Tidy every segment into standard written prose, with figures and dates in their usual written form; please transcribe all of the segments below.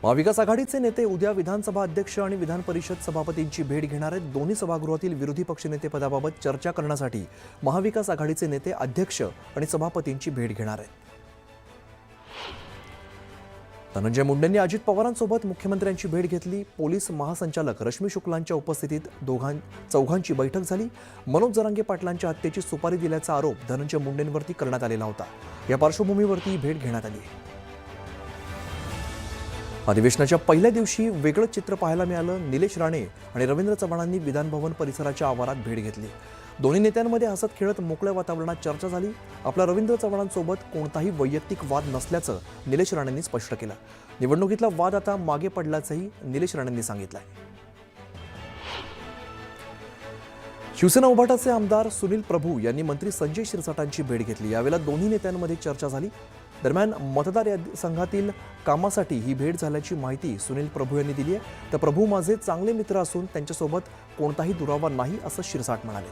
महाविकास आघाडीचे नेते उद्या विधानसभा अध्यक्ष आणि विधान परिषद सभापतींची भेट घेणार आहेत। दोन्ही सभागृहातील विरोधी पक्षनेते पदाबाबत चर्चा करण्यासाठी महाविकास आघाडीचे नेते अध्यक्ष आणि सभापतींची भेट घेणार आहेत। धनंजय मुंडेंनी अजित पवारांसोबत मुख्यमंत्र्यांची भेट घेतली। पोलीस महासंचालक रश्मी शुक्लांच्या उपस्थितीत चौघांची बैठक झाली। मनोज जरांगे पाटलांच्या हत्येची सुपारी दिल्याचा आरोप धनंजय मुंडेंवरती करण्यात आलेला होता। या पार्श्वभूमीवरती ही भेट घेण्यात आली आहे। अधिवेशनाच्या पहिल्या दिवशी वेगळं चित्र पाहायला मिळालं। निलेश राणे आणि रवींद्र चव्हाणांनी विधानभवन परिसराच्या आवारात भेट घेतली। दोन्ही नेत्यांमध्ये हसत खेळत मोकळ्या वातावरणात चर्चा झाली। आपला रवींद्र चव्हाणांसोबत कोणताही वैयक्तिक वाद नसल्याचं निलेश राणेंनी स्पष्ट केलं। निवडणुकीतला वाद आता मागे पडल्याचंही निलेश राणेंनी सांगितलंय। शिवसेना उभाटाचे आमदार सुनील प्रभू यांनी मंत्री संजय शिरसाटांची भेट घेतली। यावेळेला दोन्ही नेत्यांमध्ये चर्चा झाली। दरम्यान मतदार संघातील कामासाठी ही भेट झाल्याची माहिती सुनील प्रभू यांनी दिली आहे। तर प्रभू माझे चांगले मित्र असून त्यांच्यासोबत कोणताही दुरावा नाही असं शिरसाट म्हणाले।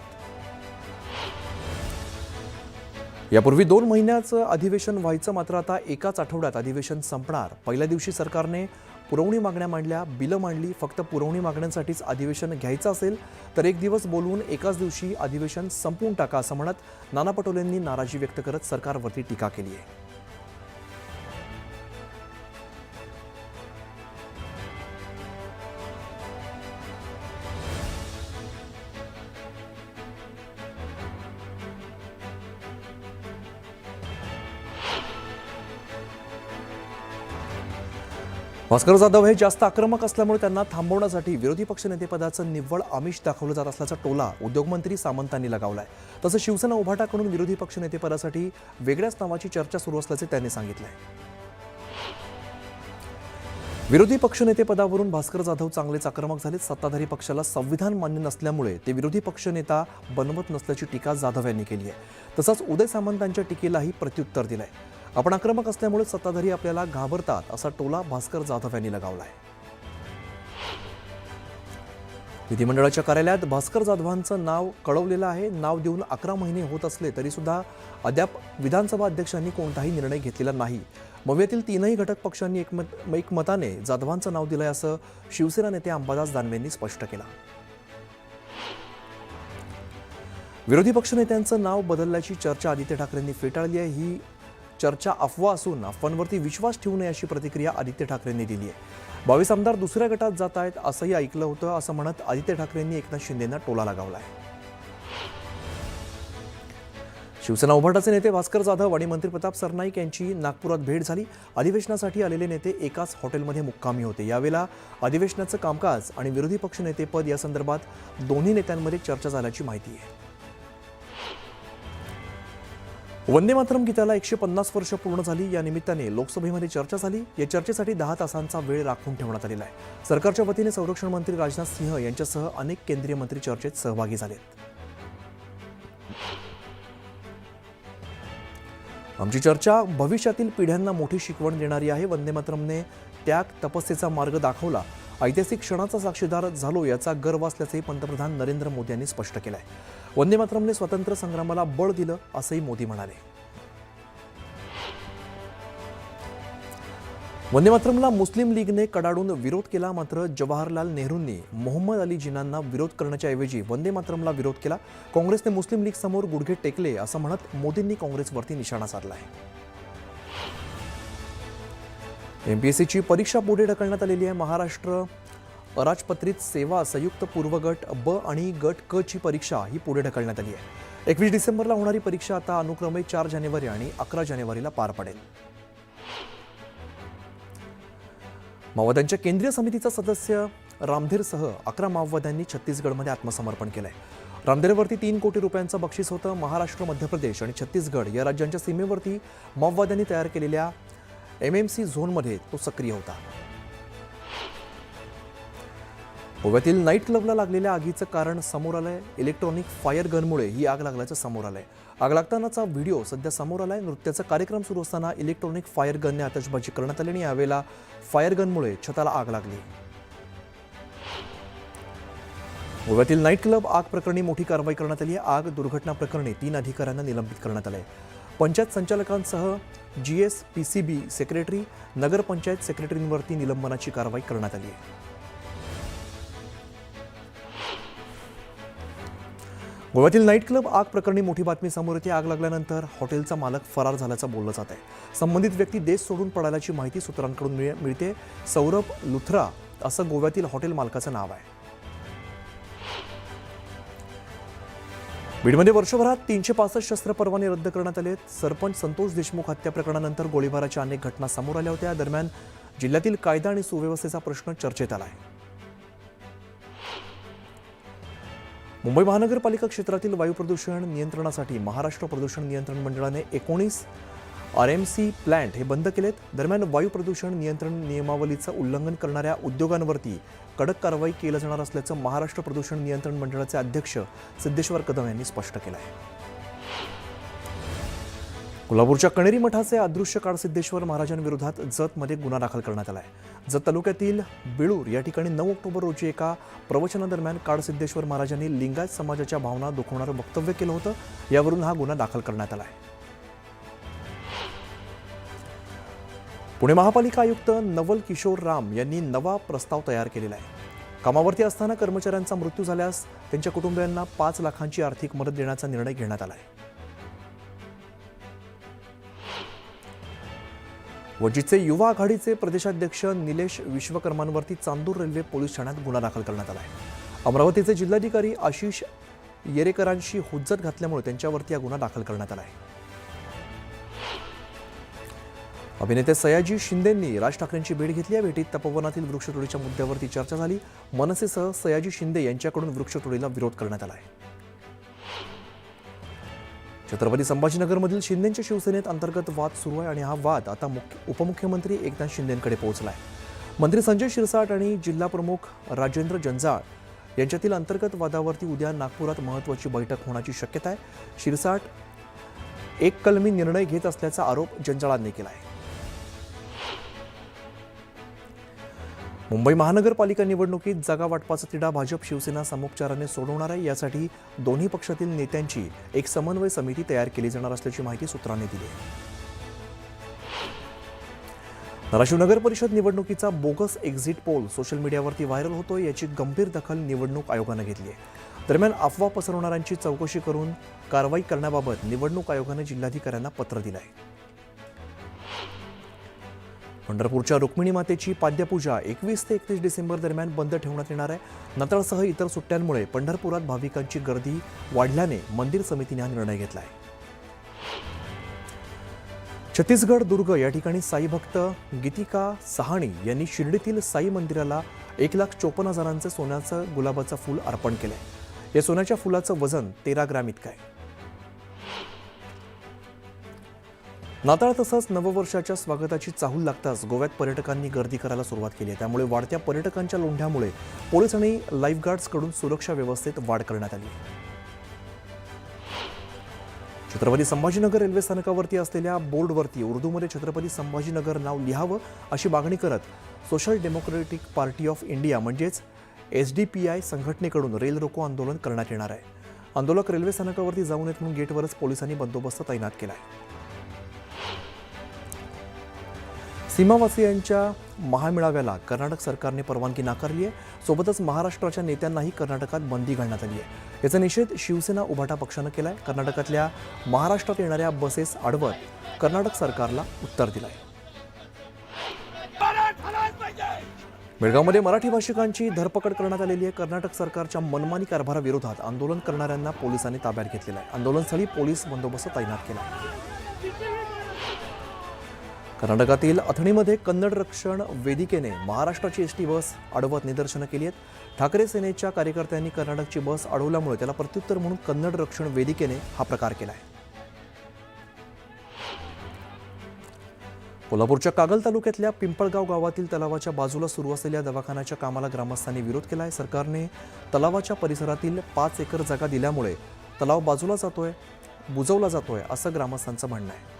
यापूर्वी 2 महिन्याचं अधिवेशन व्हायचं, मात्र आता एकाच आठवड्यात अधिवेशन संपणार। पहिल्या दिवशी सरकारने पुरवणी मागण्या मांडल्या, बिलं मांडली। फक्त पुरवणी मागण्यांसाठीच अधिवेशन घ्यायचं असेल तर एक दिवस बोलवून एकाच दिवशी अधिवेशन संपवून टाका असं म्हणत नाना पटोलेंनी नाराजी व्यक्त करत सरकारवरती टीका केली आहे। भास्कर जाधव हे जास्त आक्रमक असल्यामुळे त्यांना थांबवण्यासाठी विरोधी पक्षनेतेपदाचं निव्वळ आमिष दाखवलं जात असल्याचा टोला उद्योगमंत्री सामंतांनी लगावलाय। तसंच शिवसेना उभाटाकडून विरोधी पक्षनेतेपदासाठी वेगळ्याच नावाची चर्चा सुरू असल्याचे त्यांनी सांगितलंय। विरोधी पक्षनेतेपदावरून भास्कर जाधव चांगलेच आक्रमक झाले। सत्ताधारी पक्षाला संविधान मान्य नसल्यामुळे ते विरोधी पक्षनेता बनवत नसल्याची टीका जाधव यांनी केली आहे। तसंच उदय सामंतांच्या टीकेलाही प्रत्युत्तर दिलंय। आपण आक्रमक असल्यामुळे सत्ताधारी आपल्याला घाबरतात असा टोला भास्कर जाधव यांनी लगावलाय। विधिमंडळाच्या कार्यालयात भास्कर जाधवांचं नाव कळवलेलं आहे। नाव देऊन 11 महिने होत असले तरी सुद्धा अद्याप विधानसभा अध्यक्षांनी कोणताही निर्णय घेतलेला नाही। मवियातील 3ही घटक पक्षांनी एकमताने जाधवांचं नाव दिलंय असं शिवसेना नेते अंबादास दानवेंनी स्पष्ट केलं। विरोधी पक्षनेत्यांचं नाव बदलल्याची चर्चा आदित्य ठाकरेंनी फेटाळली आहे। ही चर्चा अफवा असून अफवांवरती विश्वास ठेवू नये अशी प्रतिक्रिया आदित्य ठाकरेंनी दिली आहे। 22 आमदार दुसऱ्या गटात जात आहेत असंही ऐकलं होतं असं म्हणत आदित्य ठाकरेंनी एकनाथ शिंदेंना टोला लगावलाय। शिवसेना उभाटाचे नेते भास्कर जाधव आणि मंत्री प्रताप सरनाईक यांची नागपुरात भेट झाली। अधिवेशनासाठी आलेले नेते एकाच हॉटेलमध्ये मुक्कामी होते। यावेळेला अधिवेशनाचं कामकाज आणि विरोधी पक्षनेतेपद या संदर्भात दोन्ही नेत्यांमध्ये चर्चा झाल्याची माहिती आहे। वंदे मातरम गीताला 150 वर्ष पूर्ण झाली। या निमित्ताने लोकसभेमध्ये चर्चा झाली। या चर्चेसाठी 10 तासांचा वेळ राखून ठेवण्यात आलेला आहे। सरकारच्या वतीने संरक्षण मंत्री राजनाथ सिंह यांच्यासह अनेक केंद्रीय मंत्री चर्चेत सहभागी झालेत। आमची चर्चा भविष्यातील पिढ्यांना मोठी शिकवण देणारी आहे। वंदे मातरमने त्याग तपस्येचा मार्ग दाखवला। ऐतिहासिक क्षणाचा साक्षीदार झालो याचा गर्व असल्याचे पंतप्रधान नरेंद्र मोदी यांनी स्पष्ट केलंय। वंदे मातरमने स्वातंत्र्य संग्रामाला बळ दिलं असंही मोदी म्हणाले। वंदे मातरमला मुस्लिम लीगने कडाडून विरोध केला, मात्र जवाहरलाल नेहरूंनी मोहम्मद अली जिन्नांना विरोध करण्याच्या ऐवजी वंदे मातरमला विरोध केला। काँग्रेसने मुस्लिम लीग समोर गुडघे टेकले असं म्हणत मोदींनी काँग्रेसवरती निशाणा साधलाय। एमपीएससीची परीक्षा पुढे ढकलण्यात आलेली आहे। महाराष्ट्र अराजपत्रित सेवा संयुक्त पूर्व गट ब आणि गट क ची परीक्षा ही पुढे ढकलण्यात आली आहे। 21 डिसेंबरला होणारी परीक्षा आता अनुक्रमे 4 जानेवारी आणि 11 जानेवारीला पार पडेल। माओवाद्यांच्या केंद्रीय समितीचा सदस्य रामधीरसह 11 माओवाद्यांनी छत्तीसगडमध्ये आत्मसमर्पण केलंय। रामधीरवरती 3 कोटी रुपयांचं बक्षीस होतं। महाराष्ट्र, मध्य प्रदेश आणि छत्तीसगड या राज्यांच्या सीमेवरती माओवाद्यांनी तयार केलेल्या एमएमसी झोनमध्ये तो सक्रिय होता। गोव्यातील नाईट क्लबला लागलेल्या आगीचं कारण समोर आलंय। इलेक्ट्रॉनिक फायर गनमुळे ही आग लागल्याचं समोर आलंय। आग लागतानाचा व्हिडिओ सध्या समोर आलाय। नृत्याचा कार्यक्रम सुरू असताना इलेक्ट्रॉनिक फायर गनने आतषबाजी करण्यात आली आणि यावेळेला फायर गनमुळे छताला आग लागली। गोव्यातील नाईट क्लब आग प्रकरणी मोठी कारवाई करण्यात आली आहे। आग दुर्घटना प्रकरणी 3 अधिकाऱ्यांना निलंबित करण्यात आले। पंचायत संचालकांसह GSPCB सेक्रेटरी, नगरपंचायत सेक्रेटरींवरती निलंबनाची कारवाई करण्यात आली आहे. गोव्यातील नाईट क्लब आग प्रकरणी मोठी बातमी समोर येते. आग लागल्यानंतर हॉटेलचा मालक फरार झाल्याचं बोललं जात आहे. संबंधित व्यक्ती देश सोडून पळाल्याची माहिती सूत्रांकडून मिळते. सौरभ लुथरा असं गोव्यातील हॉटेल मालकाचं नाव आहे. बीडमध्ये वर्षभरात 365 शस्त्र परवाने रद्द करण्यात आले. सरपंच संतोष देशमुख हत्या प्रकरणानंतर गोळीबाराच्या अनेक घटना समोर आल्या होत्या. दरम्यान जिल्ह्यातील कायदा आणि सुव्यवस्थेचा प्रश्न चर्चेत आला आहे. मुंबई महानगरपालिका क्षेत्रातील वायू प्रदूषण नियंत्रणासाठी महाराष्ट्र प्रदूषण नियंत्रण मंडळाने 19 RMC प्लांट हे बंद केलेत. दरम्यान वायू प्रदूषण नियंत्रण नियमावलीचं उल्लंघन करणाऱ्या उद्योगांवरती कडक कारवाई केली जाणार असल्याचं महाराष्ट्र प्रदूषण नियंत्रण मंडळाचे अध्यक्ष सिद्धेश्वर कदम यांनी स्पष्ट केलं आहे. कोल्हापूरच्या कणेरी मठाचे अदृश्य काळ सिद्धेश्वर महाराजांविरोधात जतमध्ये गुन्हा दाखल करण्यात आला आहे. जत तालुक्यातील बिळूर या ठिकाणी 9 ऑक्टोबर रोजी एका प्रवचनादरम्यान काळ सिद्धेश्वर महाराजांनी लिंगायत समाजाच्या भावना दुखवणारं वक्तव्य केलं होतं. यावरून हा गुन्हा दाखल करण्यात आला आहे. पुणे महापालिका आयुक्त नवल किशोर राम यांनी नवा प्रस्ताव तयार केलेला आहे. कामावरती असताना कर्मचाऱ्यांचा मृत्यू झाल्यास त्यांच्या कुटुंबियांना 5 लाखांची आर्थिक मदत देण्याचा निर्णय घेण्यात आला आहे. वजीचे युवा आघाडीचे प्रदेशाध्यक्ष निलेश विश्वकर्मांवरती चांदूर रेल्वे पोलीस ठाण्यात गुन्हा दाखल करण्यात आला आहे. अमरावतीचे जिल्हाधिकारी आशिष येरेकरांशी हुज्जत घातल्यामुळे त्यांच्यावरती हा गुन्हा दाखल करण्यात आला आहे. अभिनेते सयाजी शिंदेंनी राज ठाकरेंची भेट घेतली. या भेटीत तपोवनातील वृक्षतोडीच्या मुद्द्यावरती चर्चा झाली. मनसेसह सयाजी शिंदे यांच्याकडून वृक्षतोडीला विरोध करण्यात आला आहे. छत्रपती संभाजीनगरमधील शिंदेंच्या शिवसेनेत अंतर्गत वाद सुरू आहे आणि हा वाद आता उपमुख्यमंत्री एकनाथ शिंदेंकडे पोहोचला आहे. मंत्री संजय शिरसाट आणि जिल्हा प्रमुख राजेंद्र जंजाळ यांच्यातील अंतर्गत वादावरती उद्या नागपुरात महत्त्वाची बैठक होण्याची शक्यता आहे. शिरसाट एककलमी निर्णय घेत असल्याचा आरोप जंजाळांनी केला आहे. मुंबई महानगरपालिका निवडणुकीत जागा वाटपाचा तिढा भाजप शिवसेना सामोपचाराने सोडवणार आहे. यासाठी दोन्ही पक्षातील नेत्यांची एक समन्वय समिती तयार केली जाणार असल्याची माहिती सूत्रांनी दिली आहे. धाराशिव नगर परिषद निवडणुकीचा बोगस एक्झिट पोल सोशल मीडियावरती व्हायरल होतोय. याची गंभीर दखल निवडणूक आयोगानं घेतली आहे. दरम्यान अफवा पसरवणाऱ्यांची चौकशी करून कारवाई करण्याबाबत निवडणूक आयोगाने जिल्हाधिकाऱ्यांना पत्र दिलं आहे. पंढरपूरच्या रुक्मिणी मातेची पाद्यपूजा 21 ते 31 डिसेंबर दरम्यान बंद ठेवण्यात येणार आहे. नाताळसह इतर सुट्ट्यांमुळे पंढरपुरात भाविकांची गर्दी वाढल्याने मंदिर समितीने हा निर्णय घेतला आहे. छत्तीसगड दुर्ग या ठिकाणी साई भक्त गीतिका सहाणी यांनी शिर्डीतील साई मंदिराला 1,54,000 सोन्याचं गुलाबाचं फूल अर्पण केलंय. या सोन्याच्या फुलाचं वजन 13 ग्रॅम इतकं आहे. नाताळ तसंच नववर्षाच्या स्वागताची चाहूल लागताच गोव्यात पर्यटकांनी गर्दी करायला सुरुवात केली आहे. त्यामुळे वाढत्या पर्यटकांच्या लोंढ्यामुळे पोलीस आणि लाईफगार्ड्सकडून सुरक्षा व्यवस्थेत वाढ करण्यात आली. छत्रपती संभाजीनगर रेल्वे स्थानकावरती असलेल्या बोर्डवरती उर्दूमध्ये छत्रपती संभाजीनगर नाव लिहावं अशी मागणी करत social democratic party of India म्हणजेच SDPI संघटनेकडून रेल रोको आंदोलन करण्यात येणार आहे. आंदोलक रेल्वे स्थानकावरती जाऊ नयेत म्हणून गेटवरच पोलिसांनी बंदोबस्त तैनात केला आहे. सीमावासियांच्या महामेळाव्याला कर्नाटक सरकारने परवानगी नाकारली आहे. सोबतच महाराष्ट्राच्या नेत्यांनाही कर्नाटकात बंदी घालण्यात आली आहे. याचा निषेध शिवसेना उभाटा पक्षानं केलाय. कर्नाटकातल्या महाराष्ट्रात येणाऱ्या बसेस अडवत कर्नाटक सरकारला उत्तर दिलंय. बेळगावमध्ये मराठी भाषिकांची धरपकड करण्यात आलेली आहे. कर्नाटक सरकारच्या मनमानी कारभाराविरोधात आंदोलन करणाऱ्यांना पोलिसांनी ताब्यात घेतलेलं आहे. आंदोलनस्थळी पोलीस बंदोबस्त तैनात केला आहे. कर्नाटकातील अथणीमध्ये कन्नड रक्षण वेदिकेने महाराष्ट्राची एसटी बस अडवत निदर्शनं केली आहेत. ठाकरे सेनेच्या कार्यकर्त्यांनी कर्नाटकची बस अडवल्यामुळे त्याला प्रत्युत्तर म्हणून कन्नड रक्षण वेदिकेने हा प्रकार केला आहे. कोल्हापूरच्या कागल तालुक्यातल्या पिंपळगाव गावातील तलावाच्या बाजूला सुरू असलेल्या दवाखान्याच्या कामाला ग्रामस्थांनी विरोध केला आहे. सरकारने तलावाच्या परिसरातील 5 एकर जागा दिल्यामुळे तलाव बाजूला जातोय, बुजवला जातोय असं ग्रामस्थांचं म्हणणं आहे.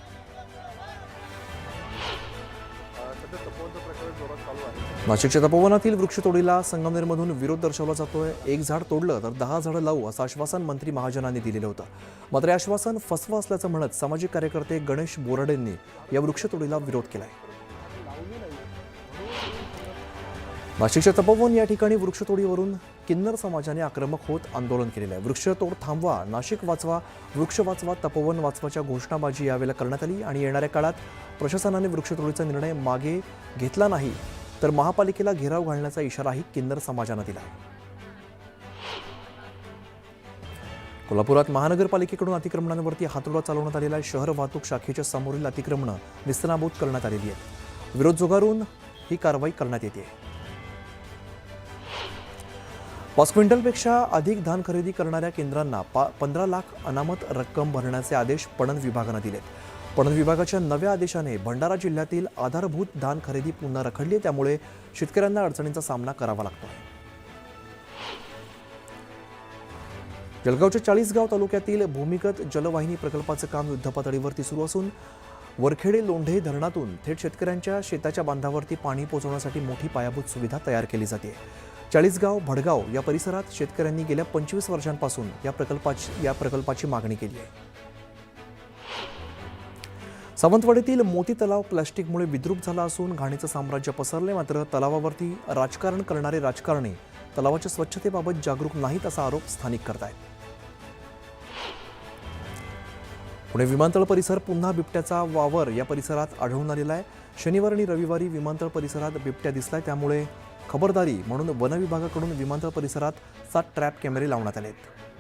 तपोवनचं प्रकरण जोरात चालू आहे. नाशिकच्या तपोवनातील वृक्षतोडीला संगमनेरमधून विरोध दर्शवला जातोय. एक झाड तोडलं तर 10 झाडं लावू असं आश्वासन मंत्री महाजनांनी दिलेलं होतं. मात्र हे आश्वासन फसवं असल्याचं म्हणत सामाजिक कार्यकर्ते गणेश बोराडेंनी या वृक्षतोडीला विरोध केलाय. नाशिकच्या तपोवन या ठिकाणी वृक्षतोडीवरून किन्नर समाजाने आक्रमक होत आंदोलन केलेलं आहे. वृक्षतोड थांबवा, नाशिक वाचवा, वृक्ष वाचवा, तपोवन वाचवाच्या घोषणाबाजी यावेळेला करण्यात आली आणि येणाऱ्या काळात प्रशासनाने वृक्षतोडीचा निर्णय मागे घेतला नाही तर महापालिकेला घेराव घालण्याचा इशाराही किन्नर समाजानं दिला. कोल्हापुरात महानगरपालिकेकडून अतिक्रमणांवरती हातोडा चालवण्यात आलेला आहे. शहर वाहतूक शाखेच्या समोरील अतिक्रमणं निस्तनाबूत करण्यात आलेली आहेत. विरोध झुगारून ही कारवाई करण्यात येते. 5 क्विंटलपेक्षा अधिक धान खरेदी करणाऱ्या केंद्रांना 15 लाख अनामत रक्कम भरण्याचे आदेश पणन विभागानं दिलेत. पणन विभागाच्या नव्या आदेशाने भंडारा जिल्ह्यातील आधारभूत धान खरेदी पुन्हा रखडली, त्यामुळे शेतकऱ्यांना अडचणींचा सामना करावा लागतो. जळगावच्या 40गाव तालुक्यातील भूमिगत जलवाहिनी प्रकल्पाचं काम युद्धपातळीवरती सुरू असून वरखेडे लोंढे धरणातून थेट शेतकऱ्यांच्या शेताच्या बांधावरती पाणी पोहोचवण्यासाठी मोठी पायाभूत सुविधा तयार केली जाते. 40गाव भडगाव या परिसरात शेतकऱ्यांनी गेल्या 25 वर्षांपासून या प्रकल्पाची मागणी केली आहे. सावंतवाडीतील मोती तलाव प्लॅस्टिकमुळे विद्रूप झाला असून घाणीचं साम्राज्य पसरले. मात्र तलावावरती राजकारण करणारे राजकारणी तलावाच्या स्वच्छतेबाबत जागरूक नाहीत असा आरोप स्थानिक करतायत. पुणे विमानतळ परिसर पुन्हा बिबट्याचा वावर या परिसरात आढळून आलेला आहे. शनिवार आणि रविवारी विमानतळ परिसरात बिबट्या दिसलाय, त्यामुळे खबरदारी म्हणून वन विभागाकडून विमानतळ परिसरात 7 ट्रॅप कॅमेरे लावण्यात आले आहेत.